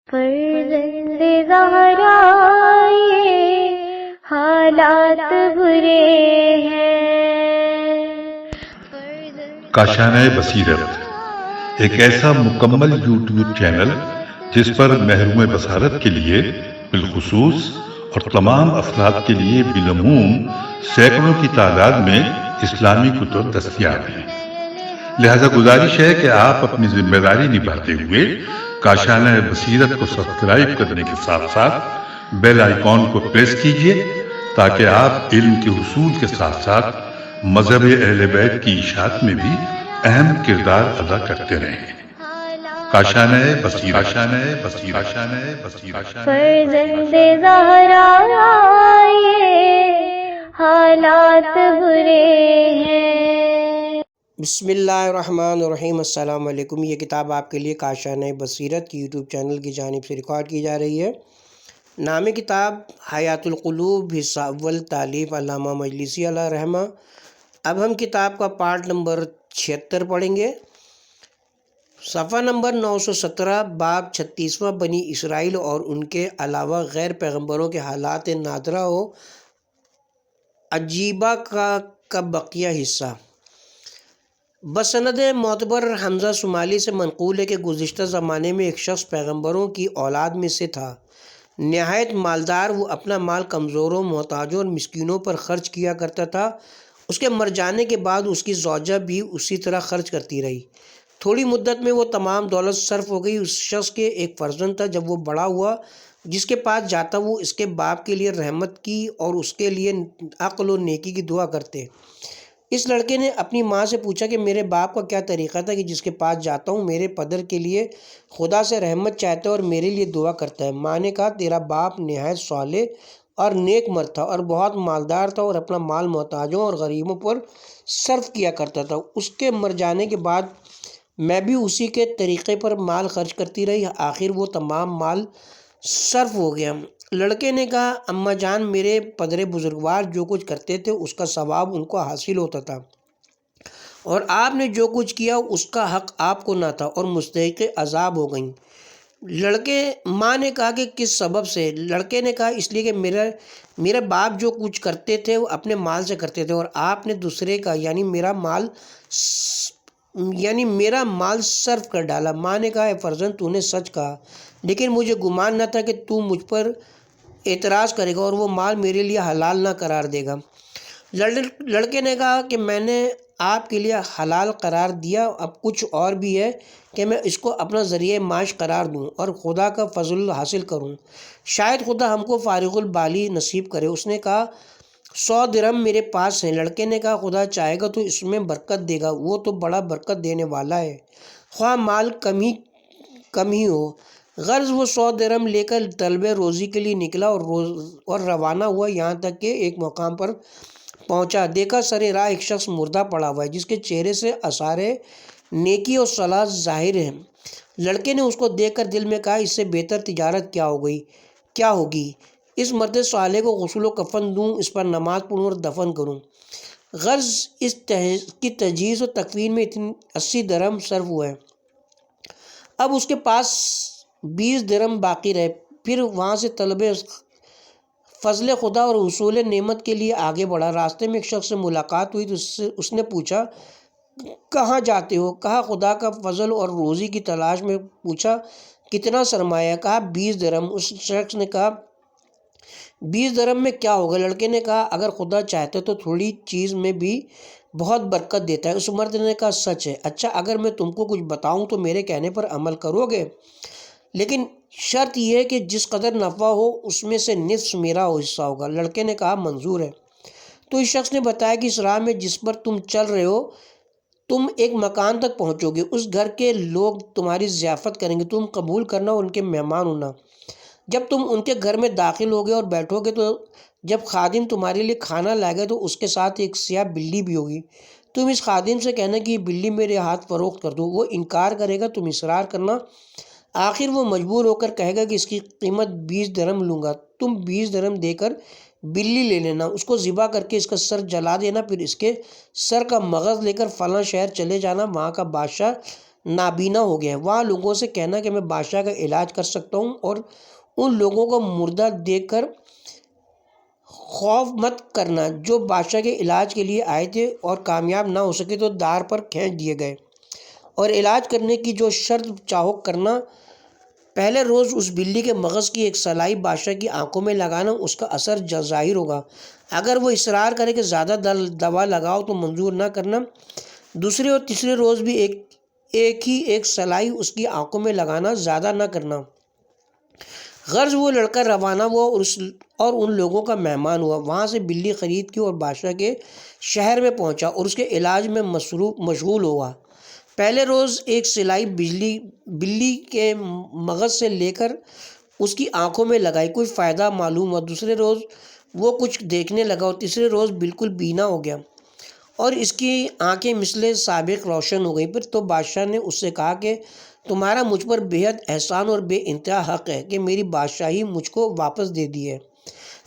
فرزند زہرا یہ حالات برے ہیں۔ کاشانہ بصیرت ایک ایسا مکمل یوٹیوب چینل جس پر محروم بصارت کے لیے بالخصوص اور تمام افراد کے لیے بالعموم سینکڑوں کی تعداد میں اسلامی کتب دستیاب ہیں۔ لہذا گزارش ہے کہ آپ اپنی ذمہ داری نبھاتے ہوئے کاشانہ بصیرت کو سبسکرائب کرنے کے ساتھ ساتھ بیل آئیکن کو پریس کیجئے تاکہ آپ علم کے حصول کے ساتھ ساتھ مذہب اہل بیت کی اشاعت میں بھی اہم کردار ادا کرتے رہیں۔ کاشانہ بصیرت۔ فرزند زہرا یہ حالات برے ہیں۔ بسم اللہ الرحمن الرحیم۔ السلام علیکم۔ یہ کتاب آپ کے لیے کاشانہ بصیرت کی یوٹیوب چینل کی جانب سے ریکارڈ کی جا رہی ہے۔ نام کتاب حیات القلوب، حصہ اول، تالیف علامہ مجلسی علیہ رحمہ۔ اب ہم کتاب کا پارٹ نمبر 76 پڑھیں گے۔ صفحہ نمبر 917، باب 36واں، بنی اسرائیل اور ان کے علاوہ غیر پیغمبروں کے حالات نادرہ و عجیبہ کا بقیہ حصہ۔ بسند معتبر حمزہ شمالی سے منقول ہے کہ گزشتہ زمانے میں ایک شخص پیغمبروں کی اولاد میں سے تھا، نہایت مالدار۔ وہ اپنا مال کمزوروں، محتاجوں اور مسکینوں پر خرچ کیا کرتا تھا۔ اس کے مر جانے کے بعد اس کی زوجہ بھی اسی طرح خرچ کرتی رہی۔ تھوڑی مدت میں وہ تمام دولت صرف ہو گئی۔ اس شخص کے ایک فرزند تھا، جب وہ بڑا ہوا جس کے پاس جاتا وہ اس کے باپ کے لیے رحمت کی اور اس کے لیے عقل و نیکی کی دعا کرتے۔ اس لڑکے نے اپنی ماں سے پوچھا کہ میرے باپ کا کیا طریقہ تھا کہ جس کے پاس جاتا ہوں میرے پدر کے لیے خدا سے رحمت چاہتا ہے اور میرے لیے دعا کرتا ہے۔ ماں نے کہا، تیرا باپ نہایت صالح اور نیک مرد تھا اور بہت مالدار تھا اور اپنا مال محتاجوں اور غریبوں پر صرف کیا کرتا تھا۔ اس کے مر جانے کے بعد میں بھی اسی کے طریقے پر مال خرچ کرتی رہی، آخر وہ تمام مال صرف ہو گیا۔ لڑکے نے کہا، اماں جان، میرے پدر بزرگوار جو کچھ کرتے تھے اس کا ثواب ان کو حاصل ہوتا تھا، اور آپ نے جو کچھ کیا اس کا حق آپ کو نہ تھا اور مستحق عذاب ہو گئیں۔ ماں نے کہا کہ کس سبب سے؟ لڑکے نے کہا، اس لیے کہ میرے باپ جو کچھ کرتے تھے وہ اپنے مال سے کرتے تھے، اور آپ نے دوسرے کا یعنی میرا مال صرف کر ڈالا۔ ماں نے کہا، اے فرزند، تو نے سچ کہا، لیکن مجھے گمان نہ تھا کہ تو مجھ پر اعتراض کرے گا اور وہ مال میرے لیے حلال نہ قرار دے گا۔ لڑکے نے کہا کہ میں نے آپ کے لیے حلال قرار دیا، اب کچھ اور بھی ہے کہ میں اس کو اپنا ذریعہ معاش قرار دوں اور خدا کا فضل حاصل کروں، شاید خدا ہم کو فارغ البالی نصیب کرے۔ اس نے کہا، 100 درہم میرے پاس ہیں۔ لڑکے نے کہا، خدا چاہے گا تو اس میں برکت دے گا، وہ تو بڑا برکت دینے والا ہے، خواہ مال کم ہی ہو۔ غرض وہ 100 درہم لے کر طلب روزی کے لیے نکلا اور روانہ ہوا، یہاں تک کہ ایک مقام پر پہنچا۔ دیکھا سر راہ ایک شخص مردہ پڑا ہوا ہے جس کے چہرے سے آثار نیکی اور صلاح ظاہر ہیں۔ لڑکے نے اس کو دیکھ کر دل میں کہا، اس سے بہتر تجارت کیا ہوگی؟ اس مرد صالح کو غسل و کفن دوں، اس پر نماز پڑھوں اور دفن کروں۔ غرض اس کی تجہیز و تکفین میں 80 درہم صرف ہوئے۔ اب اس کے پاس 20 درہم باقی رہے۔ پھر وہاں سے طلب فضل خدا اور حصول نعمت کے لیے آگے بڑھا۔ راستے میں ایک شخص سے ملاقات ہوئی تو اس نے پوچھا، کہاں جاتے ہو؟ کہا، خدا کا فضل اور روزی کی تلاش میں۔ پوچھا، کتنا سرمایہ؟ کہا، 20 درہم۔ اس شخص نے کہا، 20 درہم میں کیا ہوگا؟ لڑکے نے کہا، اگر خدا چاہتا تو تھوڑی چیز میں بھی بہت برکت دیتا ہے۔ اس مرد نے کہا، سچ ہے؟ اچھا، اگر میں تم کو کچھ بتاؤں تو میرے کہنے پر عمل کرو گے؟ لیکن شرط یہ ہے کہ جس قدر نفع ہو اس میں سے نصف میرا حصہ ہوگا۔ لڑکے نے کہا، منظور ہے۔ تو اس شخص نے بتایا کہ اس راہ میں جس پر تم چل رہے ہو تم ایک مکان تک پہنچو گے، اس گھر کے لوگ تمہاری ضیافت کریں گے، تم قبول کرنا اور ان کے مہمان ہونا۔ جب تم ان کے گھر میں داخل ہوگے اور بیٹھو گے تو جب خادم تمہارے لیے کھانا لائے گا تو اس کے ساتھ ایک سیاہ بلی بھی ہوگی۔ تم اس خادم سے کہنا کہ یہ بلی میرے ہاتھ فروخت کر دو، وہ انکار کرے گا، تم اصرار کرنا، آخر وہ مجبور ہو کر کہے گا کہ اس کی قیمت 20 درہم لوں گا۔ تم 20 درہم دے کر بلی لے لینا، اس کو ذبح کر کے اس کا سر جلا دینا، پھر اس کے سر کا مغز لے کر فلاں شہر چلے جانا، وہاں کا بادشاہ نابینا ہو گیا ہے۔ وہاں لوگوں سے کہنا کہ میں بادشاہ کا علاج کر سکتا ہوں، اور ان لوگوں کو مردہ دیکھ کر خوف مت کرنا جو بادشاہ کے علاج کے لیے آئے تھے اور کامیاب نہ ہو سکے تو دار پر کھینچ دیے گئے، اور علاج کرنے کی جو شرط چاہو کرنا۔ پہلے روز اس بلی کے مغز کی ایک سلائی بادشاہ کی آنکھوں میں لگانا، اس کا اثر ظاہر ہوگا۔ اگر وہ اصرار کرے کہ زیادہ دوا لگاؤ تو منظور نہ کرنا۔ دوسرے اور تیسرے روز بھی ایک سلائی اس کی آنکھوں میں لگانا، زیادہ نہ کرنا۔ غرض وہ لڑکا روانہ ہوا اور ان لوگوں کا مہمان ہوا۔ وہاں سے بلی خرید کی اور بادشاہ کے شہر میں پہنچا اور اس کے علاج میں مشغول ہوا۔ پہلے روز ایک سلائی بلی کے مغز سے لے کر اس کی آنکھوں میں لگائی، کوئی فائدہ معلوم ہوا۔ دوسرے روز وہ کچھ دیکھنے لگا اور تیسرے روز بالکل بینا ہو گیا اور اس کی آنکھیں مثل سابق روشن ہو گئی۔ پھر تو بادشاہ نے اس سے کہا کہ تمہارا مجھ پر بے حد احسان اور بے انتہا حق ہے کہ میری بادشاہی مجھ کو واپس دے دی ہے۔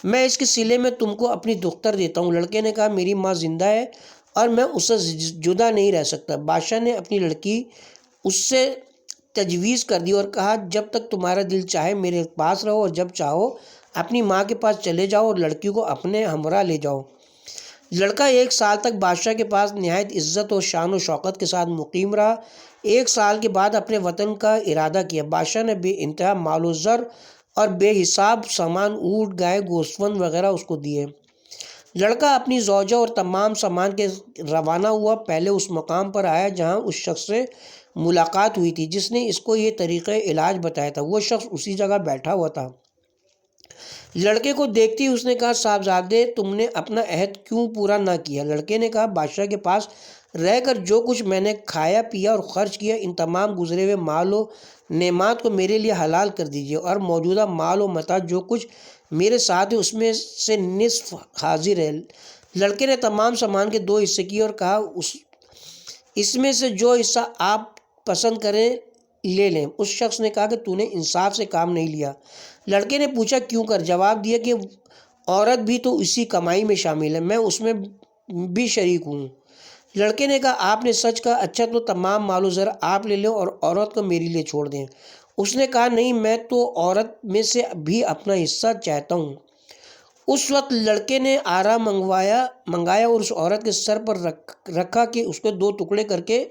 میں اس کے صلے میں تم کو اپنی دختر دیتا ہوں۔ لڑکے نے کہا میری ماں زندہ ہے اور میں اس سے جدا نہیں رہ سکتا۔ بادشاہ نے اپنی لڑکی اس سے تجویز کر دی اور کہا جب تک تمہارا دل چاہے میرے پاس رہو، اور جب چاہو اپنی ماں کے پاس چلے جاؤ اور لڑکی کو اپنے ہمراہ لے جاؤ۔ لڑکا 1 سال تک بادشاہ کے پاس نہایت عزت و شان و شوکت کے ساتھ مقیم رہا۔ 1 سال کے بعد اپنے وطن کا ارادہ کیا۔ بادشاہ نے بے انتہا مال و زر اور بے حساب سامان، اونٹ، گائے، گوسفند وغیرہ اس کو دیے۔ لڑکا اپنی زوجہ اور تمام سامان کے روانہ ہوا۔ پہلے اس مقام پر آیا جہاں اس شخص سے ملاقات ہوئی تھی جس نے اس کو یہ طریقہ علاج بتایا تھا۔ وہ شخص اسی جگہ بیٹھا ہوا تھا۔ لڑکے کو دیکھتے ہی اس نے کہا صاحبزادے تم نے اپنا عہد کیوں پورا نہ کیا؟ لڑکے نے کہا بادشاہ کے پاس رہ کر جو کچھ میں نے کھایا پیا اور خرچ کیا، ان تمام گزرے ہوئے مال و نعمات کو میرے لیے حلال کر دیجیے، اور موجودہ مال و متاع جو کچھ میرے ساتھ ہے اس میں سے نصف حاضر ہے۔ لڑکے نے تمام سامان کے 2 حصے کیے اور کہا اس میں سے جو حصہ آپ پسند کریں لے لیں۔ اس شخص نے کہا کہ تو نے انصاف سے کام نہیں لیا۔ لڑکے نے پوچھا کیوں کر؟ جواب دیا کہ عورت بھی تو اسی کمائی میں شامل ہے، میں اس میں بھی شریک ہوں۔ لڑکے نے کہا آپ نے سچ کہا، اچھا تو تمام مال و زر آپ لے لیں اور عورت کو میرے لیے چھوڑ دیں۔ اس نے کہا نہیں، میں تو عورت میں سے بھی اپنا حصہ چاہتا ہوں۔ اس وقت لڑکے نے آرا منگایا اور اس عورت کے سر پر رکھا کہ اس کو 2 ٹکڑے کر کے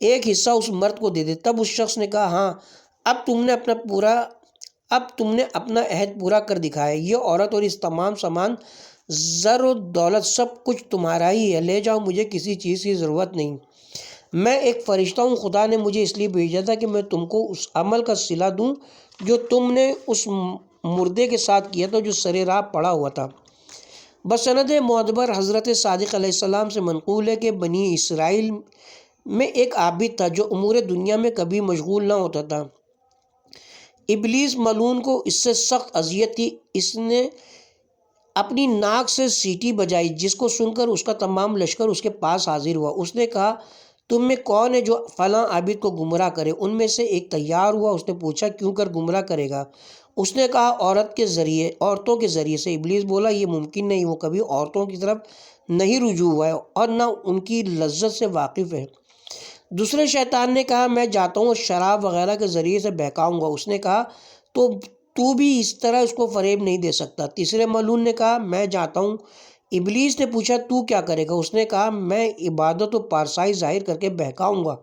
ایک حصہ اس مرد کو دے دے۔ تب اس شخص نے کہا ہاں، اب تم نے اپنا عہد پورا کر دکھایا۔ یہ عورت اور اس تمام سامان، زر و دولت سب کچھ تمہارا ہی ہے، لے جاؤ، مجھے کسی چیز کی ضرورت نہیں۔ میں ایک فرشتہ ہوں، خدا نے مجھے اس لیے بھیجا تھا کہ میں تم کو اس عمل کا صلہ دوں جو تم نے اس مردے کے ساتھ کیا تھا جو سرے راہ پڑا ہوا تھا۔ بسند معتبر حضرت صادق علیہ السلام سے منقول ہے کہ بنی اسرائیل میں ایک عابد تھا جو امور دنیا میں کبھی مشغول نہ ہوتا تھا۔ ابلیس ملعون کو اس سے سخت اذیت تھی۔ اس نے اپنی ناک سے سیٹی بجائی جس کو سن کر اس کا تمام لشکر اس کے پاس حاضر ہوا۔ اس نے کہا تم میں کون ہے جو فلاں عابد کو گمراہ کرے؟ ان میں سے ایک تیار ہوا۔ اس نے پوچھا کیوں کر گمراہ کرے گا؟ اس نے کہا عورتوں کے ذریعے سے۔ ابلیس بولا یہ ممکن نہیں، وہ کبھی عورتوں کی طرف نہیں رجوع ہوا ہے اور نہ ان کی لذت سے واقف ہے۔ دوسرے شیطان نے کہا میں جاتا ہوں اور شراب وغیرہ کے ذریعے سے بہکاؤں گا۔ اس نے کہا تو بھی اس طرح اس کو فریب نہیں دے سکتا۔ تیسرے ملعون نے کہا میں جاتا ہوں۔ ابلیس نے پوچھا تو کیا کرے گا؟ اس نے کہا میں عبادت و پارسائی ظاہر کر کے بہکاؤں گا۔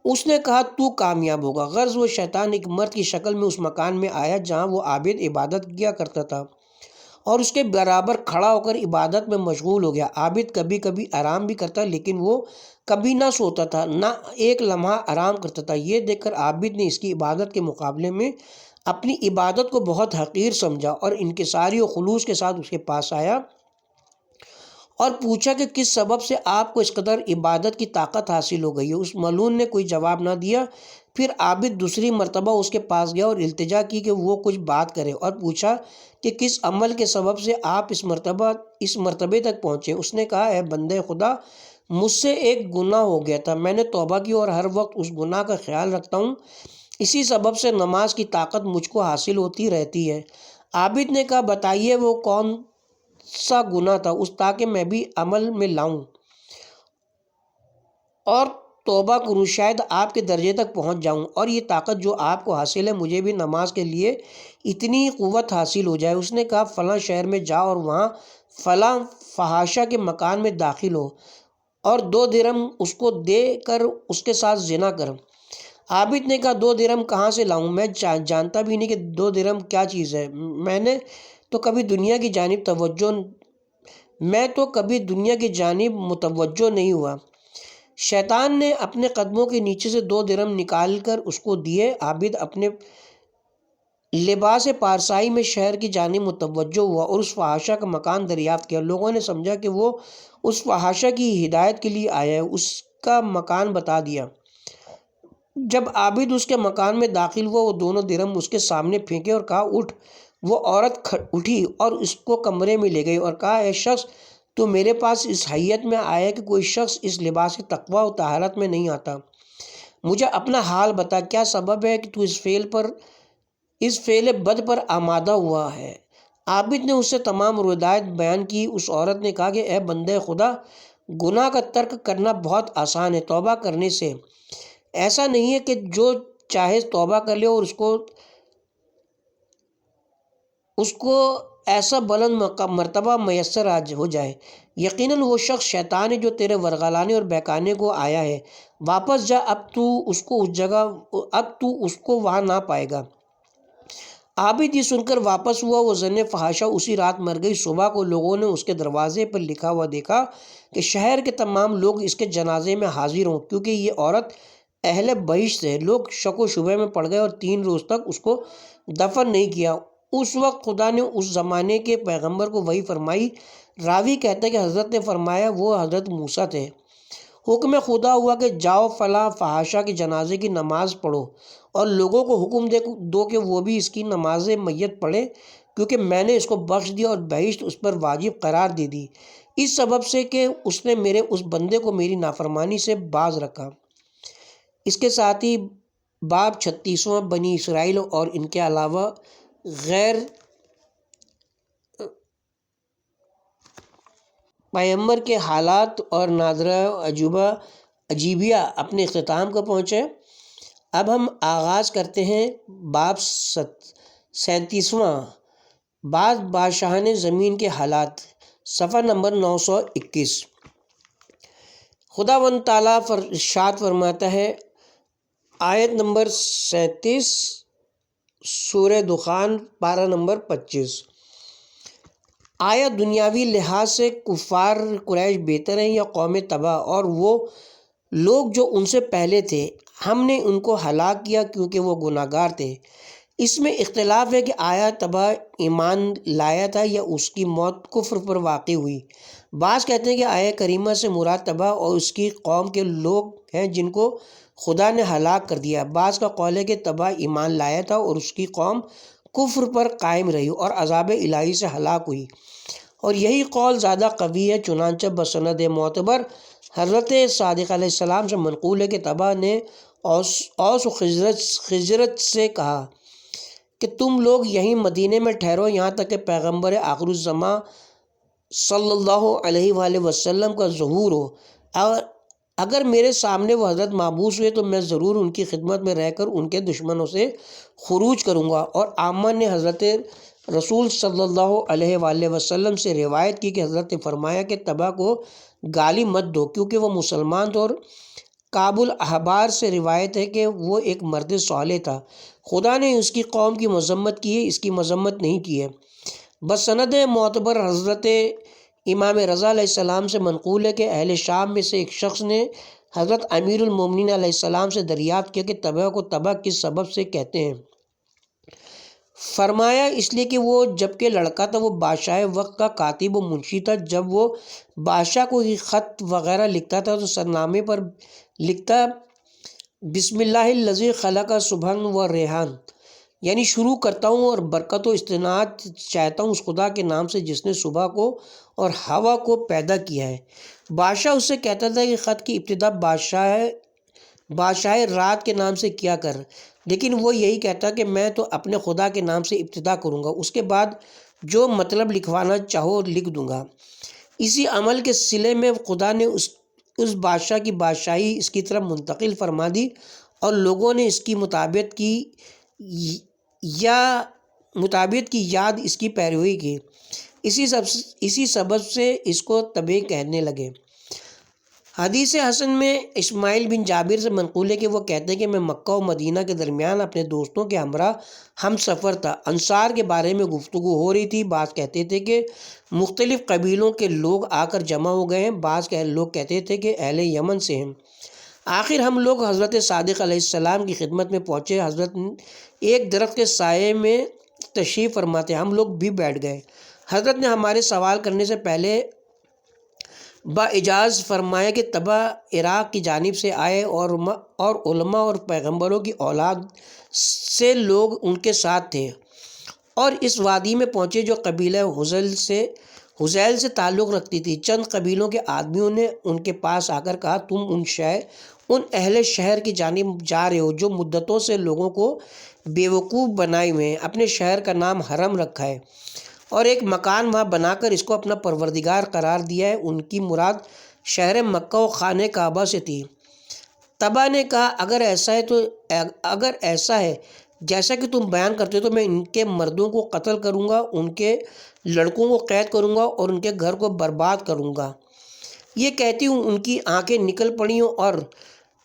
اس نے کہا تو کامیاب ہوگا۔ غرض وہ شیطان ایک مرد کی شکل میں اس مکان میں آیا جہاں وہ عابد عبادت کیا کرتا تھا اور اس کے برابر کھڑا ہو کر عبادت میں مشغول ہو گیا۔ عابد کبھی کبھی آرام بھی کرتا لیکن وہ کبھی نہ سوتا تھا، نہ ایک لمحہ آرام کرتا تھا۔ یہ دیکھ کر عابد نے اس کی عبادت کے مقابلے میں اپنی عبادت کو بہت حقیر سمجھا اور انکساری و خلوص کے ساتھ اس کے پاس آیا اور پوچھا کہ کس سبب سے آپ کو اس قدر عبادت کی طاقت حاصل ہو گئی ہے؟ اس ملعون نے کوئی جواب نہ دیا۔ پھر عابد دوسری مرتبہ اس کے پاس گیا اور التجا کی کہ وہ کچھ بات کرے اور پوچھا کہ کس عمل کے سبب سے آپ اس مرتبے تک پہنچے؟ اس نے کہا اے بندے خدا، مجھ سے ایک گناہ ہو گیا تھا، میں نے توبہ کی اور ہر وقت اس گناہ کا خیال رکھتا ہوں، اسی سبب سے نماز کی طاقت مجھ کو حاصل ہوتی رہتی ہے۔ عابد نے کہا بتائیے وہ کون سا گناہ تھا تاکہ میں بھی عمل میں لاؤں اور توبہ کروں، شاید آپ کے درجے تک پہنچ جاؤں، اور یہ طاقت جو آپ کو حاصل ہے مجھے بھی نماز کے لیے اتنی قوت حاصل ہو جائے۔ اس نے کہا فلاں شہر میں جا اور وہاں فلاں فحاشہ کے مکان میں داخل ہو اور 2 درہم اس کو دے کر اس کے ساتھ زنا کر۔ عابد نے کہا 2 درہم کہاں سے لاؤں، میں جانتا بھی نہیں کہ 2 درہم کیا چیز ہے، میں تو کبھی دنیا کی جانب متوجہ نہیں ہوا۔ شیطان نے اپنے قدموں کے نیچے سے 2 درہم نکال کر اس کو دیے۔ عابد اپنے لباس پارسائی میں شہر کی جانب متوجہ ہوا اور اس فحاشہ کا مکان دریافت کیا۔ لوگوں نے سمجھا کہ وہ اس فحاشہ کی ہدایت کے لیے آیا ہے، اس کا مکان بتا دیا۔ جب عابد اس کے مکان میں داخل ہوا، وہ 2 درہم اس کے سامنے پھینکے اور کہا اٹھ۔ وہ عورت اٹھی اور اس کو کمرے میں لے گئی اور کہا اے شخص، تو میرے پاس اس حیت میں آیا کہ کوئی شخص اس لباس تقوی و طہارت میں نہیں آتا۔ مجھے اپنا حال بتا، کیا سبب ہے کہ تو اس فعل بد پر آمادہ ہوا ہے؟ عابد نے اس سے تمام روایت بیان کی۔ اس عورت نے کہا کہ اے بندے خدا، گناہ کا ترک کرنا بہت آسان ہے، توبہ کرنے سے ایسا نہیں ہے کہ جو چاہے توبہ کر لے اور اس کو ایسا بلند مرتبہ میسر ہو جائے۔ یقیناً وہ شخص شیطان ہے جو تیرے ورغلانے اور بہکانے کو آیا ہے۔ واپس جا، اب تو اس کو وہاں نہ پائے گا۔ عابد یہ سن کر واپس ہوا۔ وہ زن فحاشہ اسی رات مر گئی۔ صبح کو لوگوں نے اس کے دروازے پر لکھا ہوا دیکھا کہ شہر کے تمام لوگ اس کے جنازے میں حاضر ہوں، کیونکہ یہ عورت اہل بہشت ہے۔ لوگ شک و شبہ میں پڑ گئے اور 3 روز تک اس کو دفن نہیں کیا۔ اس وقت خدا نے اس زمانے کے پیغمبر کو وحی فرمائی۔ راوی کہتا ہے کہ حضرت نے فرمایا وہ حضرت موسیٰ تھے۔ حکم خدا ہوا کہ جاؤ فلاں فحاشہ کے جنازے کی نماز پڑھو اور لوگوں کو حکم دو کہ وہ بھی اس کی نماز میت پڑھیں، کیونکہ میں نے اس کو بخش دیا اور بہشت اس پر واجب قرار دے دی، اس سبب سے کہ اس نے میرے اس بندے کو میری نافرمانی سے باز رکھا۔ اس کے ساتھ ہی باب 36واں بنی اسرائیل اور ان کے علاوہ غیر پیغمبر کے حالات اور نادرہ عجیبیہ اپنے اختتام کو پہنچے۔ اب ہم آغاز کرتے ہیں باب 37واں، بعض بادشاہان زمین کے حالات، صفحہ نمبر 921۔ خداوند تعالیٰ ارشاد فرماتا ہے، آیت نمبر 37 سورہ دخان پارہ نمبر 25۔ آیا دنیاوی لحاظ سے کفار قریش بہتر ہیں یا قوم تبا اور وہ لوگ جو ان سے پہلے تھے؟ ہم نے ان کو ہلاک کیا کیونکہ وہ گناہ گار تھے۔ اس میں اختلاف ہے کہ آیا تبا ایمان لایا تھا یا اس کی موت کفر پر واقع ہوئی۔ بعض کہتے ہیں کہ آیا کریمہ سے مراد تبا اور اس کی قوم کے لوگ ہیں جن کو خدا نے ہلاک کر دیا۔ بعض کا قول ہے کہ تبا ایمان لایا تھا اور اس کی قوم کفر پر قائم رہی اور عذاب الہی سے ہلاک ہوئی، اور یہی قول زیادہ قوی ہے۔ چنانچہ بسند معتبر حضرت صادق علیہ السلام سے منقول ہے کہ تبا نے اوس و خزرج سے کہا کہ تم لوگ یہیں مدینے میں ٹھہرو یہاں تک کہ پیغمبر آخر الزماں صلی اللہ علیہ وآلہ وسلم کا ظہور ہو، اگر میرے سامنے وہ حضرت مابعوث ہوئے تو میں ضرور ان کی خدمت میں رہ کر ان کے دشمنوں سے خروج کروں گا۔ اور عامہ نے حضرت رسول صلی اللہ علیہ وآلہ وسلم سے روایت کی کہ حضرت نے فرمایا کہ تبا کو گالی مت دو کیونکہ وہ مسلمان تھا، اور کعب الاحبار سے روایت ہے کہ وہ ایک مرد صالح تھا، خدا نے اس کی قوم کی مذمت کی ہے، اس کی مذمت نہیں کی ہے۔ بسند معتبر حضرت امام رضا علیہ السلام سے منقول ہے کہ اہل شام میں سے ایک شخص نے حضرت امیر المومنین علیہ السلام سے دریافت کیا کہ تبا کو تبا کس سبب سے کہتے ہیں؟ فرمایا اس لیے کہ وہ جبکہ لڑکا تھا وہ بادشاہ وقت کا کاتب و منشی تھا۔ جب وہ بادشاہ کو خط وغیرہ لکھتا تھا تو سرنامے پر لکھتا بسم اللہ الذی خلق صبحا و ریحان، یعنی شروع کرتا ہوں اور برکت و استناد چاہتا ہوں اس خدا کے نام سے جس نے صبح کو اور ہوا کو پیدا کیا ہے۔ بادشاہ اس سے کہتا تھا کہ خط کی ابتدا بادشاہ رات کے نام سے کیا کر، لیکن وہ یہی کہتا کہ میں تو اپنے خدا کے نام سے ابتدا کروں گا، اس کے بعد جو مطلب لکھوانا چاہو لکھ دوں گا۔ اسی عمل کے صلے میں خدا نے اس بادشاہ کی بادشاہی اس کی طرف منتقل فرما دی اور لوگوں نے اس کی مطابقت کی یاد اس کی پیروی کی۔ اسی سبب سے اس کو تبع کہنے لگے۔ حدیث حسن میں اسماعیل بن جابر سے منقول ہے کہ وہ کہتے ہیں کہ میں مکہ و مدینہ کے درمیان اپنے دوستوں کے ہمراہ ہم سفر تھا۔ انصار کے بارے میں گفتگو ہو رہی تھی۔ بعض کہتے تھے کہ مختلف قبیلوں کے لوگ آ کر جمع ہو گئے ہیں، بعض لوگ کہتے تھے کہ اہل یمن سے ہیں۔ آخر ہم لوگ حضرت صادق علیہ السلام کی خدمت میں پہنچے۔ حضرت ایک درخت کے سائے میں تشریف فرما تھے، ہم لوگ بھی بیٹھ گئے۔ حضرت نے ہمارے سوال کرنے سے پہلے باعجاز فرمایا کہ تبع عراق کی جانب سے آئے اور علماء اور پیغمبروں کی اولاد سے لوگ ان کے ساتھ تھے اور اس وادی میں پہنچے جو قبیلہ حذیل سے تعلق رکھتی تھی۔ چند قبیلوں کے آدمیوں نے ان کے پاس آ کر کہا تم ان اہل شہر کی جانب جا رہے ہو جو مدتوں سے لوگوں کو بیوقوف بنائے ہوئے ہیں۔ اپنے شہر کا نام حرم رکھا ہے اور ایک مکان وہاں بنا کر اس کو اپنا پروردگار قرار دیا ہے۔ ان کی مراد شہر مکہ و خانہ کعبہ سے تھی۔ تبا نے کہا اگر ایسا ہے جیسا کہ تم بیان کرتے ہو تو میں ان کے مردوں کو قتل کروں گا، ان کے لڑکوں کو قید کروں گا اور ان کے گھر کو برباد کروں گا۔ یہ کہتی ہوں ان کی آنکھیں نکل پڑیں اور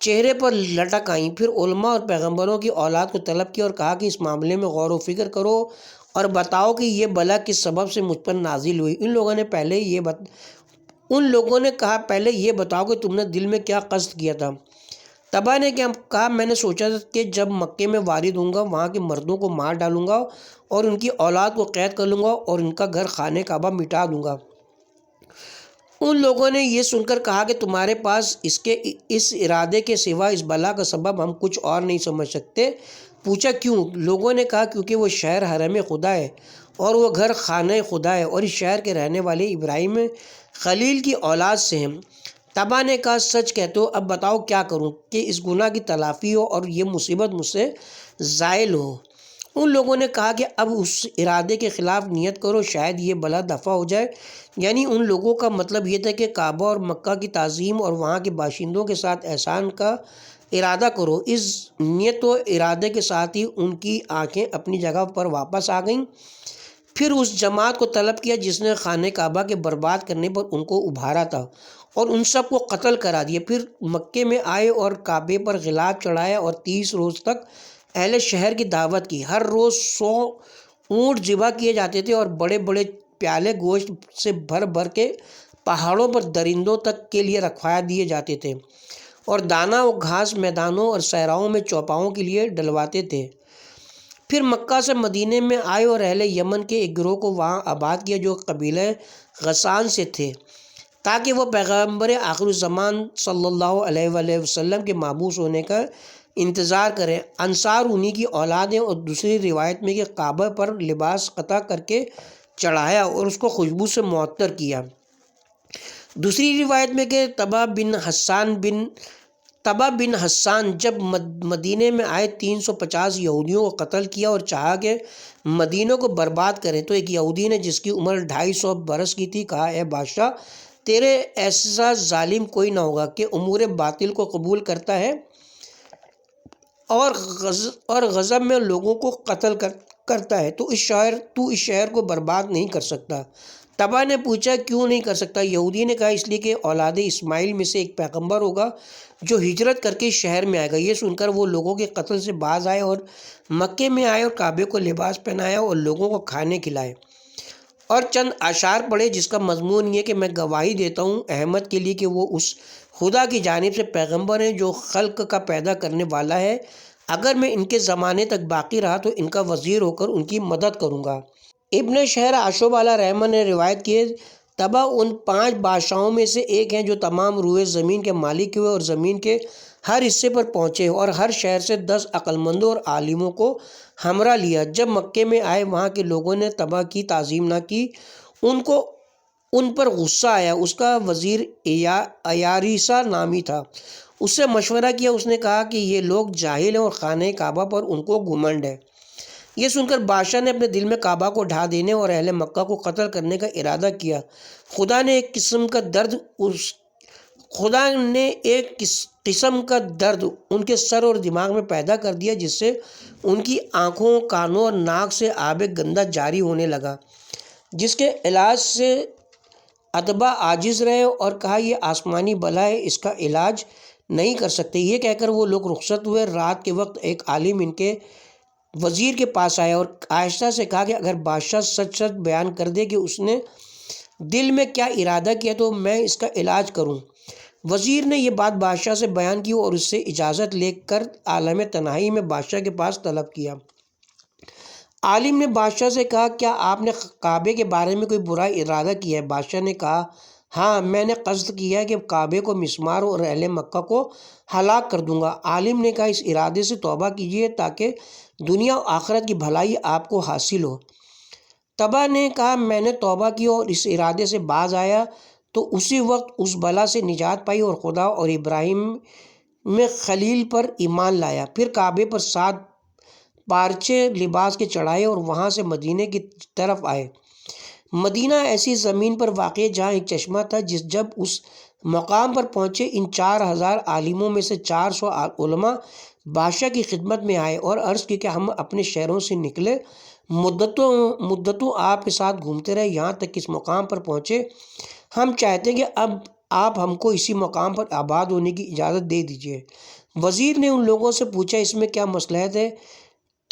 چہرے پر لٹک آئیں۔ پھر علماء اور پیغمبروں کی اولاد کو طلب کیا اور کہا کہ اس معاملے میں غور و فکر کرو اور بتاؤ کہ یہ بلا کس سبب سے مجھ پر نازل ہوئی۔ ان لوگوں نے کہا پہلے یہ بتاؤ کہ تم نے دل میں کیا قصد کیا تھا۔ تبا نے کہا میں نے سوچا تھا کہ جب مکے میں وارد ہوں گا وہاں کے مردوں کو مار ڈالوں گا اور ان کی اولاد کو قید کر لوں گا اور ان کا گھر خانہ کعبہ مٹا دوں گا۔ ان لوگوں نے یہ سن کر کہا کہ تمہارے پاس اس ارادے کے سوا اس بلا کا سبب ہم کچھ اور نہیں سمجھ سکتے۔ پوچھا کیوں؟ لوگوں نے کہا کیونکہ وہ شہر حرم خدا ہے اور وہ گھر خانہ خدا ہے اور اس شہر کے رہنے والے ابراہیم خلیل کی اولاد سے ہیں۔ تبا نے کہا سچ کہتے ہو، اب بتاؤ کیا کروں کہ اس گناہ کی تلافی ہو اور یہ مصیبت مجھ سے زائل ہو۔ ان لوگوں نے کہا کہ اب اس ارادے کے خلاف نیت کرو، شاید یہ بلا دفع ہو جائے۔ یعنی ان لوگوں کا مطلب یہ تھا کہ کعبہ اور مکہ کی تعظیم اور وہاں کے باشندوں کے ساتھ احسان کا ارادہ کرو۔ اس نیت و ارادے کے ساتھ ہی ان کی آنکھیں اپنی جگہ پر واپس آ گئیں۔ پھر اس جماعت کو طلب کیا جس نے خانہ کعبہ کے برباد کرنے پر ان کو ابھارا تھا اور ان سب کو قتل کرا دیا۔ پھر مکے میں آئے اور کعبے پر غلاف چڑھایا اور 30 روز تک اہل شہر کی دعوت کی۔ ہر روز 100 اونٹ ذبح کیے جاتے تھے اور بڑے بڑے پیالے گوشت سے بھر بھر کے پہاڑوں پر درندوں تک کے لیے رکھوا دیے جاتے تھے اور دانہ و گھاس میدانوں اور صحراؤں میں چوپاؤں کے لیے ڈلواتے تھے۔ پھر مکہ سے مدینے میں آئے اور اہل یمن کے ایک گروہ کو وہاں آباد کیا جو قبیلہ غسان سے تھے تاکہ وہ پیغمبر آخر الزمان صلی اللہ علیہ وآلہ وسلم کے مبعوث ہونے کا انتظار کریں۔ انصار انہی کی اولاد ہیں۔ اور دوسری روایت میں کہ کعبہ پر لباس قطع کر کے چڑھایا اور اس کو خوشبو سے معطر کیا۔ دوسری روایت میں کہ تبا بن حسان جب مدینے میں آئے 350 یہودیوں کو قتل کیا اور چاہا کہ مدینہ کو برباد کریں تو ایک یہودی نے جس کی عمر 250 برس کی تھی کہا اے بادشاہ تیرے ایسا ظالم کوئی نہ ہوگا کہ امور باطل کو قبول کرتا ہے اور غضب میں لوگوں کو قتل کرتا ہے تو اس شہر کو برباد نہیں کر سکتا۔ تبا نے پوچھا کیوں نہیں کر سکتا؟ یہودی نے کہا اس لیے کہ اولاد اسماعیل میں سے ایک پیغمبر ہوگا جو ہجرت کر کے شہر میں آئے گا۔ یہ سن کر وہ لوگوں کے قتل سے باز آئے اور مکے میں آئے اور کعبے کو لباس پہنایا اور لوگوں کو کھانے کھلائے اور چند اشعار پڑھے جس کا مضمون یہ کہ میں گواہی دیتا ہوں احمد کے لیے کہ وہ اس خدا کی جانب سے پیغمبر ہیں جو خلق کا پیدا کرنے والا ہے۔ اگر میں ان کے زمانے تک باقی رہا تو ان کا وزیر ہو کر ان کی مدد کروں گا۔ ابن شہر عاشب علیہ رحمہ نے روایت کی ہے تبا ان 5 بادشاہوں میں سے ایک ہیں جو تمام روئے زمین کے مالک ہوئے اور زمین کے ہر حصے پر پہنچے اور ہر شہر سے 10 عقلمندوں اور عالموں کو ہمراہ لیا۔ جب مکے میں آئے وہاں کے لوگوں نے تبا کی تعظیم نہ کی، ان پر غصہ آیا۔ اس کا وزیر ایاریسا نامی تھا، اس سے مشورہ کیا۔ اس نے کہا کہ یہ لوگ جاہل ہیں اور خانہ کعبہ پر ان کو گھمنڈ ہے۔ یہ سن کر بادشاہ نے اپنے دل میں کعبہ کو ڈھا دینے اور اہل مکہ کو قتل کرنے کا ارادہ کیا۔ خدا نے ایک قسم کا درد خدا نے ایک قسم کا درد ان کے سر اور دماغ میں پیدا کر دیا جس سے ان کی آنکھوں، کانوں اور ناک سے آب گندہ جاری ہونے لگا، جس کے علاج سے اتباع عاجز رہے اور کہا یہ آسمانی بلا ہے، اس کا علاج نہیں کر سکتے۔ یہ کہہ کر وہ لوگ رخصت ہوئے۔ رات کے وقت ایک عالم ان کے وزیر کے پاس آیا اور آہستہ سے کہا کہ اگر بادشاہ سچ سچ بیان کر دے کہ اس نے دل میں کیا ارادہ کیا تو میں اس کا علاج کروں۔ وزیر نے یہ بات بادشاہ سے بیان کی اور اس سے اجازت لے کر عالم تنہائی میں بادشاہ کے پاس طلب کیا۔ عالم نے بادشاہ سے کہا کیا آپ نے کعبے کے بارے میں کوئی برا ارادہ کیا ہے؟ بادشاہ نے کہا ہاں، میں نے قصد کیا ہے کہ کعبے کو مسمار اور اہل مکہ کو ہلاک کر دوں گا۔ عالم نے کہا اس ارادے سے توبہ کیجیے تاکہ دنیا و آخرت کی بھلائی آپ کو حاصل ہو۔ تبا نے کہا میں نے توبہ کی اور اس ارادے سے باز آیا تو اسی وقت اس بلا سے نجات پائی اور خدا اور ابراہیم میں خلیل پر ایمان لایا۔ پھر کعبے پر 7 پارچے لباس کے چڑھائے اور وہاں سے مدینے کی طرف آئے۔ مدینہ ایسی زمین پر واقع جہاں ایک چشمہ تھا۔ جب اس مقام پر پہنچے ان 4000 عالموں میں سے 400 علماء بادشاہ کی خدمت میں آئے اور عرض کی کہ ہم اپنے شہروں سے نکلے، مدتوں آپ کے ساتھ گھومتے رہے، یہاں تک کہ اس مقام پر پہنچے۔ ہم چاہتے ہیں کہ اب آپ ہم کو اسی مقام پر آباد ہونے کی اجازت دے دیجیے۔ وزیر نے ان لوگوں سے پوچھا اس میں کیا مصلحت ہے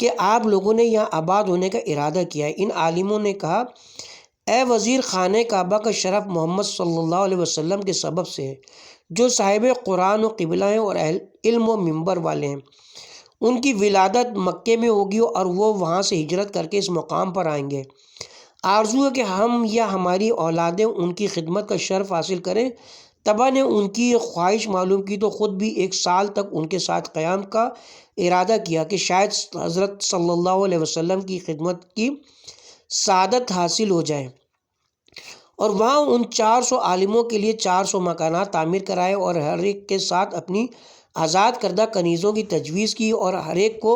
کہ آپ لوگوں نے یہاں آباد ہونے کا ارادہ کیا ہے؟ ان عالموں نے کہا اے وزیر، خانہ کعبہ کا شرف محمد صلی اللہ علیہ وسلم کے سبب سے ہے، جو صاحب قرآن و قبلہ ہیں اور اہل علم و منبر والے ہیں۔ ان کی ولادت مکے میں ہوگی اور وہ وہاں سے ہجرت کر کے اس مقام پر آئیں گے۔ آرزو ہے کہ ہم یا ہماری اولادیں ان کی خدمت کا شرف حاصل کریں۔ تبا نے ان کی یہ خواہش معلوم کی تو خود بھی 1 سال تک ان کے ساتھ قیام کا ارادہ کیا کہ شاید حضرت صلی اللہ علیہ وسلم کی خدمت کی سعادت حاصل ہو جائے، اور وہاں ان 400 عالموں کے لیے 400 مکانات تعمیر کرائے اور ہر ایک کے ساتھ اپنی آزاد کردہ کنیزوں کی تجویز کی اور ہر ایک کو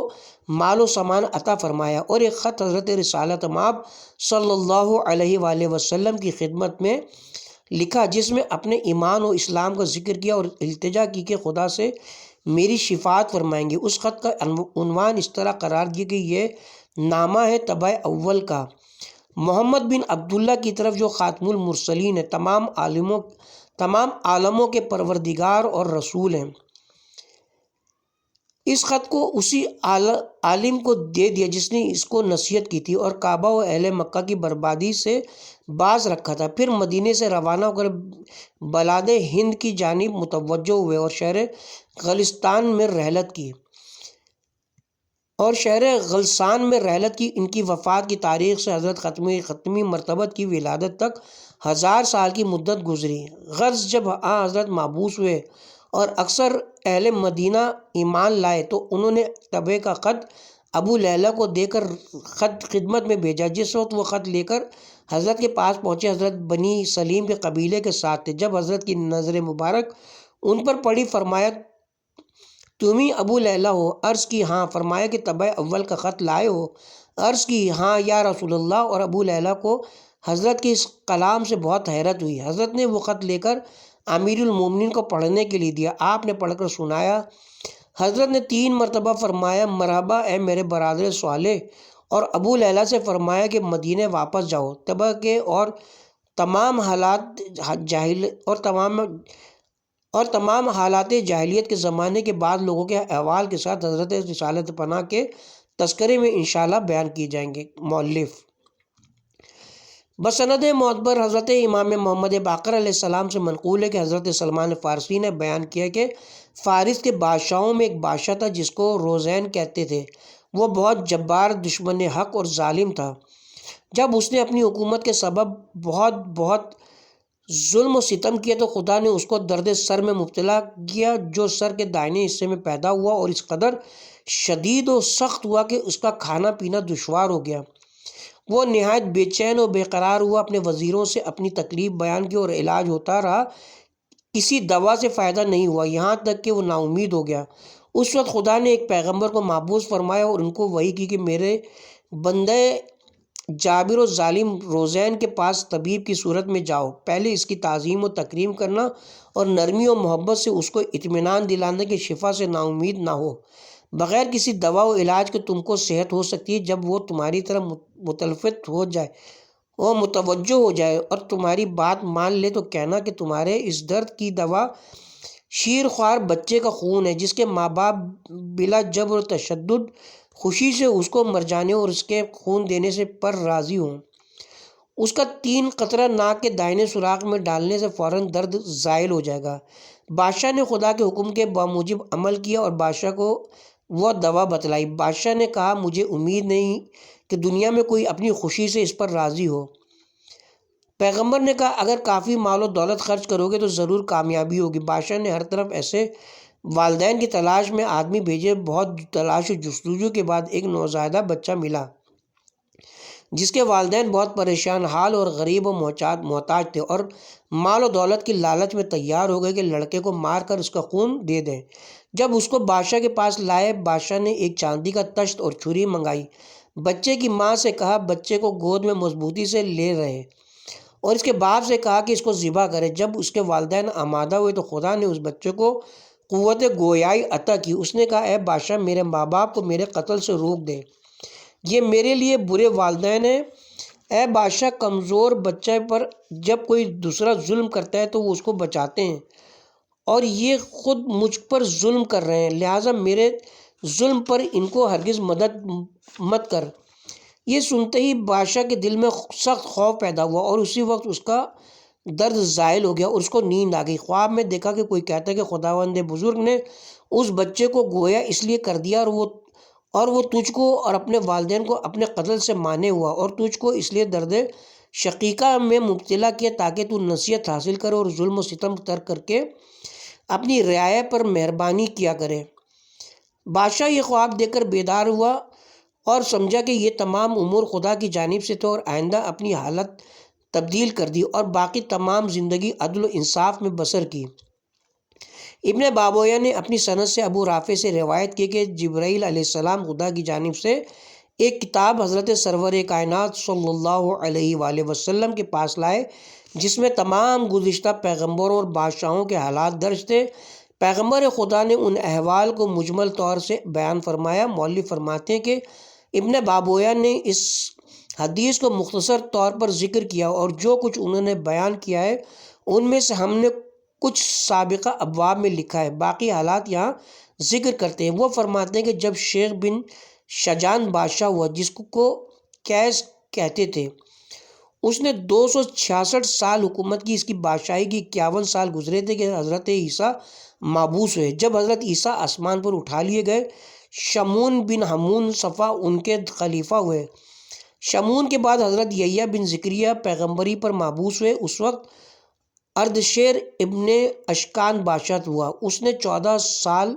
مال و سامان عطا فرمایا، اور ایک خط حضرت رسالت مآب صلی اللہ علیہ وآلہ وسلم کی خدمت میں لکھا جس میں اپنے ایمان و اسلام کا ذکر کیا اور التجا کی کہ خدا سے میری شفاعت فرمائیں گے۔ اس خط کا عنوان اس طرح قرار دیا کہ یہ نامہ ہے تبع اول کا، محمد بن عبداللہ کی طرف جو خاتم المرسلین ہے، تمام عالموں کے پروردگار اور رسول ہیں۔ اس خط کو اسی عالم کو دے دیا جس نے اس کو نصیحت کی تھی اور کعبہ و اہل مکہ کی بربادی سے باز رکھا تھا۔ پھر مدینے سے روانہ ہو کر بلاد ہند کی جانب متوجہ ہوئے اور شہر غلستان میں رحلت کی۔ ان کی وفات کی تاریخ سے حضرت ختمی مرتبت کی ولادت تک 1000 سال کی مدت گزری۔ غرض جب حضرت مبعوث ہوئے اور اکثر اہل مدینہ ایمان لائے تو انہوں نے تبع کا خط ابو لیلہ کو دے کر خدمت میں بھیجا۔ جس وقت وہ خط لے کر حضرت کے پاس پہنچے، حضرت بنی سلیم کے قبیلے کے ساتھ تھے۔ جب حضرت کی نظر مبارک ان پر پڑی فرمایا تم ہی ابو لیلہ ہو؟ عرض کی ہاں۔ فرمایا کہ تبع اول کا خط لائے ہو؟ عرض کی ہاں یا رسول اللہ۔ اور ابو لیلہ کو حضرت کے اس کلام سے بہت حیرت ہوئی۔ حضرت نے وہ خط لے کر امیر المومنین کو پڑھنے کے لیے دیا۔ آپ نے پڑھ کر سنایا۔ حضرت نے 3 مرتبہ فرمایا مرحبا اے میرے برادر صالح، اور ابو لیلہ سے فرمایا کہ مدینے واپس جاؤ۔ تبع کے اور تمام حالات جاہلیت کے زمانے کے بعد لوگوں کے احوال کے ساتھ حضرت رسالت پناہ کے تذکرے میں انشاءاللہ بیان کیے جائیں گے۔ مؤلف بسند معتبر حضرت امام محمد باقر علیہ السلام سے منقول ہے کہ حضرت سلمان فارسی نے بیان کیا کہ فارس کے بادشاہوں میں ایک بادشاہ تھا جس کو روزین کہتے تھے۔ وہ بہت جبار، دشمن حق اور ظالم تھا۔ جب اس نے اپنی حکومت کے سبب بہت ظلم و ستم کیا تو خدا نے اس کو درد سر میں مبتلا کیا جو سر کے دائیں حصے میں پیدا ہوا اور اس قدر شدید و سخت ہوا کہ اس کا کھانا پینا دشوار ہو گیا۔ وہ نہایت بے چین و بے قرار ہوا، اپنے وزیروں سے اپنی تکلیف بیان کی اور علاج ہوتا رہا، کسی دوا سے فائدہ نہیں ہوا، یہاں تک کہ وہ نا امید ہو گیا۔ اس وقت خدا نے ایک پیغمبر کو مبعوث فرمایا اور ان کو وحی کی کہ میرے بندے جابر و ظالم روزین کے پاس طبیب کی صورت میں جاؤ، پہلے اس کی تعظیم و تکریم کرنا اور نرمی و محبت سے اس کو اطمینان دلانا کہ شفا سے نا امید نہ ہو۔ بغیر کسی دوا و علاج کے تم کو صحت ہو سکتی ہے۔ جب وہ تمہاری طرف متلفت ہو جائے، وہ متوجہ ہو جائے اور تمہاری بات مان لے تو کہنا کہ تمہارے اس درد کی دوا شیر خوار بچے کا خون ہے، جس کے ماں باپ بلا جبر و تشدد خوشی سے اس کو مر جانے اور اس کے خون دینے سے پر راضی ہوں۔ اس کا 3 قطرہ ناک کے دائیں سوراخ میں ڈالنے سے فوراً درد زائل ہو جائے گا۔ بادشاہ نے خدا کے حکم کے بموجب عمل کیا اور بادشاہ کو وہ دوا بتلائی۔ بادشاہ نے کہا مجھے امید نہیں کہ دنیا میں کوئی اپنی خوشی سے اس پر راضی ہو۔ پیغمبر نے کہا اگر کافی مال و دولت خرچ کرو گے تو ضرور کامیابی ہوگی۔ بادشاہ نے ہر طرف ایسے والدین کی تلاش میں آدمی بھیجے۔ بہت تلاش و جستجو کے بعد ایک نوزائیدہ بچہ ملا جس کے والدین بہت پریشان حال اور غریب و محتاج تھے اور مال و دولت کی لالچ میں تیار ہو گئے کہ لڑکے کو مار کر اس کا خون دے دیں۔ جب اس کو بادشاہ کے پاس لائے، بادشاہ نے ایک چاندی کا تشت اور چھری منگائی۔ بچے کی ماں سے کہا بچے کو گود میں مضبوطی سے لے رہے اور اس کے باپ سے کہا کہ اس کو ذبح کرے۔ جب اس کے والدین آمادہ ہوئے تو خدا نے اس بچے کو قوت گویائی عطا کی۔ اس نے کہا اے بادشاہ میرے ماں باپ کو میرے قتل سے روک دے، یہ میرے لیے برے والدین ہیں۔ اے بادشاہ کمزور بچے پر جب کوئی دوسرا ظلم کرتا ہے تو وہ اس کو بچاتے ہیں اور یہ خود مجھ پر ظلم کر رہے ہیں، لہٰذا میرے ظلم پر ان کو ہرگز مدد مت کر۔ یہ سنتے ہی بادشاہ کے دل میں سخت خوف پیدا ہوا اور اسی وقت اس کا درد زائل ہو گیا اور اس کو نیند آ گئی۔ خواب میں دیکھا کہ کوئی کہتا ہے کہ خداوند بزرگ نے اس بچے کو گویا اس لیے کر دیا اور وہ تجھ کو اور اپنے والدین کو اپنے قتل سے مانے ہوا اور تجھ کو اس لیے درد شقیقہ میں مبتلا کیا تاکہ تو نصیحت حاصل کرے اور ظلم و ستم ترک کر کے اپنی رعایا پر مہربانی کیا کرے۔ بادشاہ یہ خواب دیکھ کر بیدار ہوا اور سمجھا کہ یہ تمام امور خدا کی جانب سے تھے اور آئندہ اپنی حالت تبدیل کر دی اور باقی تمام زندگی عدل و انصاف میں بسر کی۔ ابن بابویہ نے اپنی سند سے ابو رافع سے روایت کی کہ جبرائیل علیہ السلام خدا کی جانب سے ایک کتاب حضرت سرور کائنات صلی اللہ علیہ وآلہ وسلم کے پاس لائے جس میں تمام گزشتہ پیغمبروں اور بادشاہوں کے حالات درج تھے۔ پیغمبر خدا نے ان احوال کو مجمل طور سے بیان فرمایا۔ مؤلف فرماتے ہیں کہ ابن بابویہ نے اس حدیث کو مختصر طور پر ذکر کیا اور جو کچھ انہوں نے بیان کیا ہے ان میں سے ہم نے کچھ سابقہ ابواب میں لکھا ہے، باقی حالات یہاں ذکر کرتے ہیں۔ وہ فرماتے ہیں کہ جب شیخ بن شجان بادشاہ ہوا جس کو کیس کہتے تھے، اس نے 266 سال حکومت کی۔ اس کی بادشاہی کی 51 سال گزرے تھے کہ حضرت عیسیٰ مابعوث ہوئے۔ جب حضرت عیسیٰ آسمان پر اٹھا لیے گئے، شمعون بن حمون صفا ان کے خلیفہ ہوئے۔ شمعون کے بعد حضرت یحییٰ بن زکریا پیغمبری پر مابعوث ہوئے۔ اس وقت اردشیر ابن اشکان بادشاہ ہوا۔ اس نے 14 سال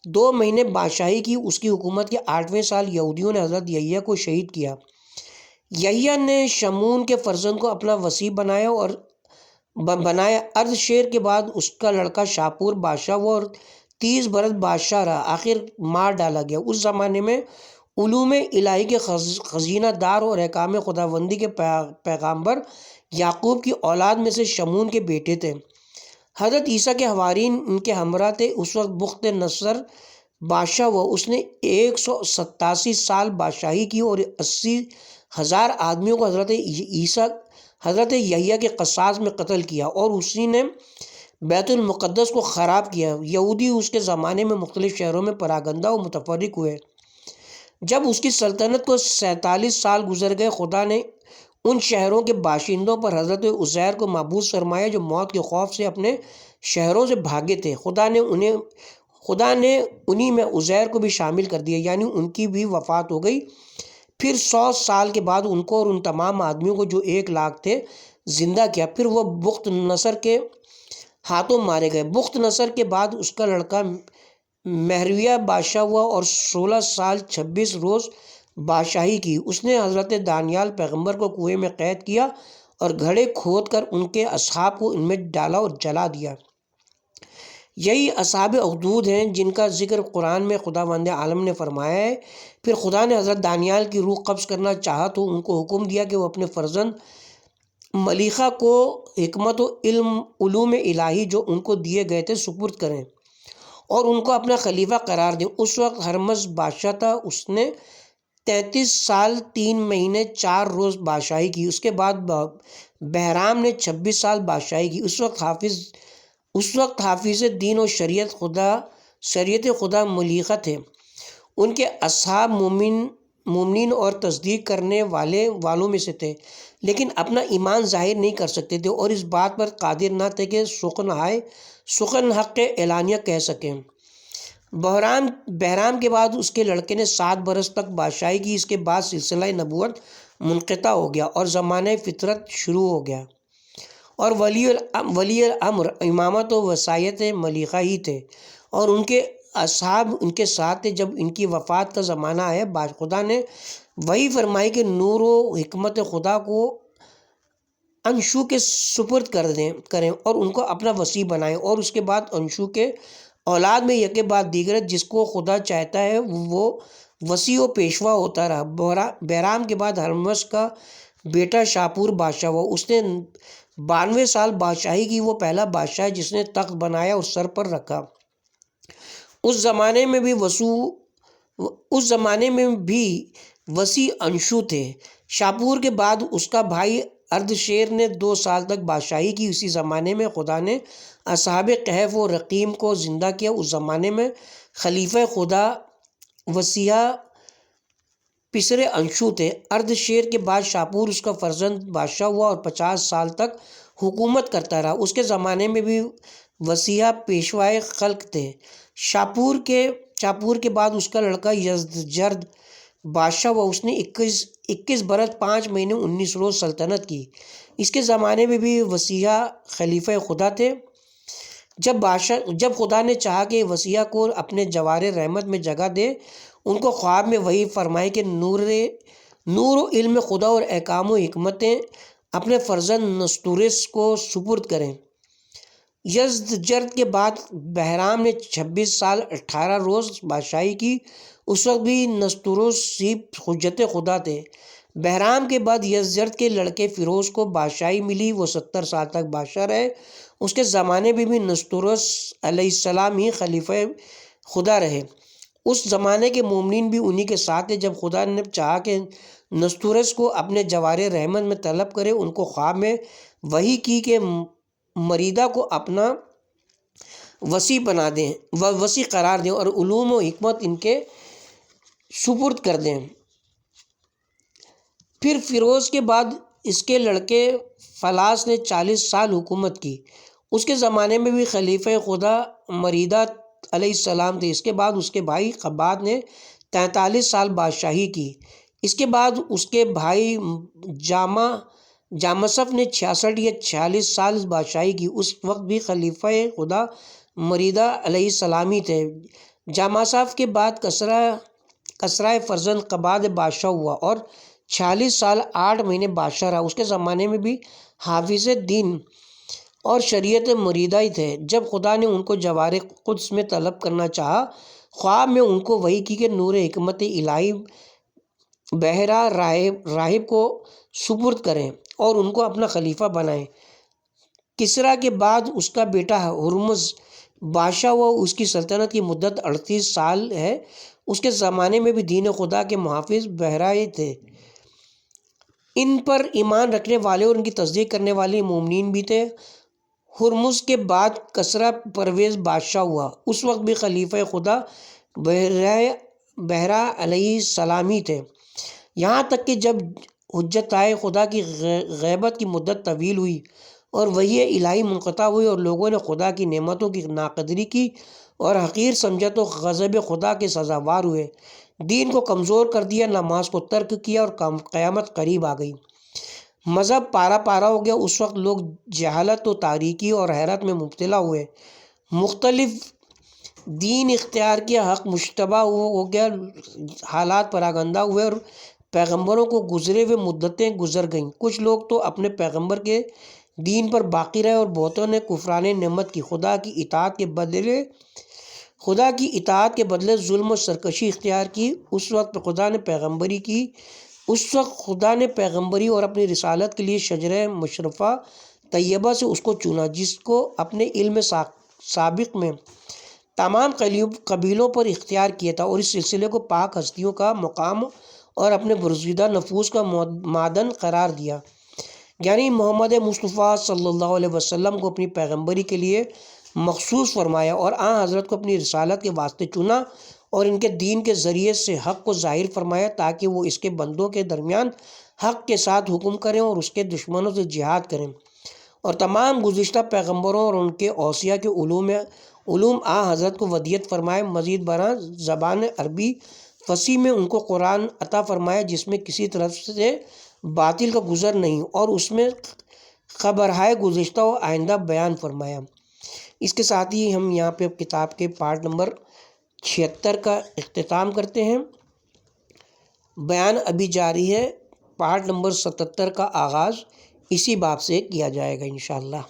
2 مہینے بادشاہی کی۔ اس کی حکومت کے 8ویں سال یہودیوں نے حضرت یحییٰ کو شہید کیا۔ یحییٰ نے شمعون کے فرزند کو اپنا وصی بنایا۔ اردشیر کے بعد اس کا لڑکا شاپور بادشاہ ہوا اور 30 برس بادشاہ رہا، آخر مار ڈالا گیا۔ اس زمانے میں علوم الہی کے خزینہ دار اور احکام خداوندی کے پیغامبر یعقوب کی اولاد میں سے شمعون کے بیٹے تھے۔ حضرت عیسیٰ کے حوارین ان کے ہمراہ تھے۔ اس وقت بخت نصر بادشاہ ہوا۔ اس نے 187 سال بادشاہی کی اور 80,000 آدمیوں کو حضرت یحییٰ کے قصاص میں قتل کیا اور اسی نے بیت المقدس کو خراب کیا۔ یہودی اس کے زمانے میں مختلف شہروں میں پراگندہ و متفرق ہوئے۔ جب اس کی سلطنت کو 47 سال گزر گئے، خدا نے ان شہروں کے باشندوں پر حضرت عزیر کو مبعوث فرمایا جو موت کے خوف سے اپنے شہروں سے بھاگے تھے۔ خدا نے انہی میں عزیر کو بھی شامل کر دیا، یعنی ان کی بھی وفات ہو گئی۔ پھر 100 سال کے بعد ان کو اور ان تمام آدمیوں کو جو 1 لاکھ تھے زندہ کیا۔ پھر وہ بخت نصر کے ہاتھوں مارے گئے۔ بخت نصر کے بعد اس کا لڑکا مہرویہ بادشاہ ہوا اور 16 سال 26 روز بادشاہی کی۔ اس نے حضرت دانیال پیغمبر کو کنویں میں قید کیا اور گھڑے کھود کر ان کے اصحاب کو ان میں ڈالا اور جلا دیا۔ یہی اصحاب اخدود ہیں جن کا ذکر قرآن میں خداوند عالم نے فرمایا ہے پھر خدا نے حضرت دانیال کی روح قبض کرنا چاہا تو ان کو حکم دیا کہ وہ اپنے فرزند ملیخہ کو حکمت و علوم الہی جو ان کو دیے گئے تھے سپرد کریں اور ان کو اپنا خلیفہ قرار دیں۔ اس وقت ہرمز بادشاہ تھا، اس نے 33 سال 3 مہینے 4 روز بادشاہی کی۔ اس کے بعد بہرام نے 26 سال بادشاہی کی۔ اس وقت حافظ دین و شریعت خدا ملیخہ تھے۔ ان کے اصحاب مومنین اور تصدیق کرنے والوں میں سے تھے، لیکن اپنا ایمان ظاہر نہیں کر سکتے تھے اور اس بات پر قادر نہ تھے کہ سخن حق اعلانیہ کہہ سکیں۔ بہرام کے بعد اس کے لڑکے نے 7 برس تک بادشاہی کی۔ اس کے بعد سلسلہ نبوت منقطع ہو گیا اور زمانہ فطرت شروع ہو گیا، اور ولی الامر امامت و وصایت ملیخہ ہی تھے اور ان کے اصحاب ان کے ساتھ تھے۔ جب ان کی وفات کا زمانہ آیا، خدا نے وحی فرمائی کہ نور و حکمت خدا کو انشو کے سپرد کریں اور ان کو اپنا وصی بنائیں، اور اس کے بعد انشو کے اولاد میں یکے بعد دیگر جس کو خدا چاہتا ہے وہ وصی و پیشوا ہوتا رہا۔ بہرام کے بعد ہرمز کا بیٹا شاپور بادشاہ ہوا۔ اس نے 92 سال بادشاہی کی۔ وہ پہلا بادشاہ ہے جس نے تخت بنایا اور سر پر رکھا۔ اس زمانے میں بھی وصی انشو تھے۔ شاپور کے بعد اس کا بھائی اردشیر نے 2 سال تک بادشاہی کی۔ اسی زمانے میں خدا نے اصحاب کہف و رقیم کو زندہ کیا۔ اس زمانے میں خلیفہ خدا وصیہ پسر انشو تھے۔ اردشیر کے بعد شاپور اس کا فرزند بادشاہ ہوا اور 50 سال تک حکومت کرتا رہا۔ اس کے زمانے میں بھی وصیہ پیشوائے خلق تھے۔ شاپور کے بعد اس کا لڑکا یزدجرد بادشاہ ہوا۔ اس نے 21 برس 5 مہینے 19 روز سلطنت کی۔ اس کے زمانے میں بھی وصیہ خلیفہ خدا تھے۔ جب خدا نے چاہا کہ وصیہ کو اپنے جوار رحمت میں جگہ دے، ان کو خواب میں وحی فرمائے کہ نور و علم خدا اور احکام و حکمتیں اپنے فرزند نستورس کو سپرد کریں۔ یزدجرد کے بعد بہرام نے 26 سال 18 روز بادشاہی کی۔ اس وقت بھی نستوروس ہی حجت خدا تھے۔ بہرام کے بعد یزدجرد کے لڑکے فیروز کو بادشاہی ملی۔ وہ 70 سال تک بادشاہ رہے۔ اس کے زمانے میں بھی نستوروس علیہ السلام ہی خلیفہ خدا رہے۔ اس زمانے کے مومنین بھی انہی کے ساتھ تھے۔ جب خدا نے چاہا کہ نستوروس کو اپنے جوار رحمت میں طلب کرے، ان کو خواب میں وحی کی کہ مریدہ کو اپنا وصی قرار دیں اور علوم و حکمت ان کے سپرد کر دیں۔ پھر فیروز کے بعد اس کے لڑکے فلاس نے 40 سال حکومت کی۔ اس کے زمانے میں بھی خلیفہ خدا مریدہ علیہ السلام تھے۔ اس کے بعد اس کے بھائی قباد نے 43 سال بادشاہی کی۔ اس کے بعد اس کے بھائی جامسف نے 66 یا 46 سال بادشاہی کی۔ اس وقت بھی خلیفہ خدا مریدہ علیہ السلام ہی تھے۔ جامسف کے بعد کسرائے فرزند قباد بادشاہ ہوا اور 46 سال 8 مہینے بادشاہ رہا۔ اس کے زمانے میں بھی حافظ دین اور شریعت مریدہ ہی تھے۔ جب خدا نے ان کو جوار قدس میں طلب کرنا چاہا، خواب میں ان کو وحی کی کہ نور حکمت الہی بحیرہ راہب کو سپرد کریں اور ان کو اپنا خلیفہ بنائیں۔ کسریٰ کے بعد اس کا بیٹا ہرمز بادشاہ ہوا۔ اس کی سلطنت کی مدت 38 سال ہے۔ اس کے زمانے میں بھی دین خدا کے محافظ بحیرہ تھے۔ ان پر ایمان رکھنے والے اور ان کی تصدیق کرنے والے مومنین بھی تھے۔ ہرمز کے بعد کسریٰ پرویز بادشاہ ہوا۔ اس وقت بھی خلیفہ خدا بحیرہ علیہ السلام ہی تھے، یہاں تک کہ جب حجت خدا کی غیبت کی مدت طویل ہوئی اور وحی الہی منقطع ہوئی اور لوگوں نے خدا کی نعمتوں کی ناقدری کی اور حقیر سمجھا تو غضب خدا کے سزاوار ہوئے، دین کو کمزور کر دیا، نماز کو ترک کیا اور قیامت قریب آ گئی، مذہب پارا ہو گیا۔ اس وقت لوگ جہالت و تاریکی اور حیرت میں مبتلا ہوئے، مختلف دین اختیار کیا، حق مشتبہ ہو گیا، حالات پراگندہ ہوئے اور پیغمبروں کو گزرے ہوئے مدتیں گزر گئیں۔ کچھ لوگ تو اپنے پیغمبر کے دین پر باقی رہے اور بہتوں نے کفران نعمت کی، خدا کی اطاعت کے بدلے خدا کی اطاعت کے بدلے ظلم و سرکشی اختیار کی، اس وقت خدا نے پیغمبری اور اپنی رسالت کے لیے شجرہ مشرفہ طیبہ سے اس کو چنا، جس کو اپنے علم سابق میں تمام قبیلوں پر اختیار کیا تھا، اور اس سلسلے کو پاک ہستیوں کا مقام اور اپنے برگزیدہ نفوس کا معدن قرار دیا، یعنی محمد مصطفیٰ صلی اللہ علیہ وسلم کو اپنی پیغمبری کے لیے مخصوص فرمایا اور آن حضرت کو اپنی رسالت کے واسطے چنا اور ان کے دین کے ذریعے سے حق کو ظاہر فرمایا تاکہ وہ اس کے بندوں کے درمیان حق کے ساتھ حکم کریں اور اس کے دشمنوں سے جہاد کریں، اور تمام گزشتہ پیغمبروں اور ان کے اوصیاء کے علوم آن حضرت کو ودیت فرمائے، مزید برآں زبان عربی فصیح میں ان کو قرآن عطا فرمایا جس میں کسی طرف سے باطل کا گزر نہیں، اور اس میں خبرهای گزشتہ و آئندہ بیان فرمایا۔ اس کے ساتھ ہی ہم یہاں پہ کتاب کے پارٹ نمبر 76 کا اختتام کرتے ہیں۔ بیان ابھی جاری ہے، پارٹ نمبر 77 کا آغاز اسی باب سے کیا جائے گا انشاءاللہ۔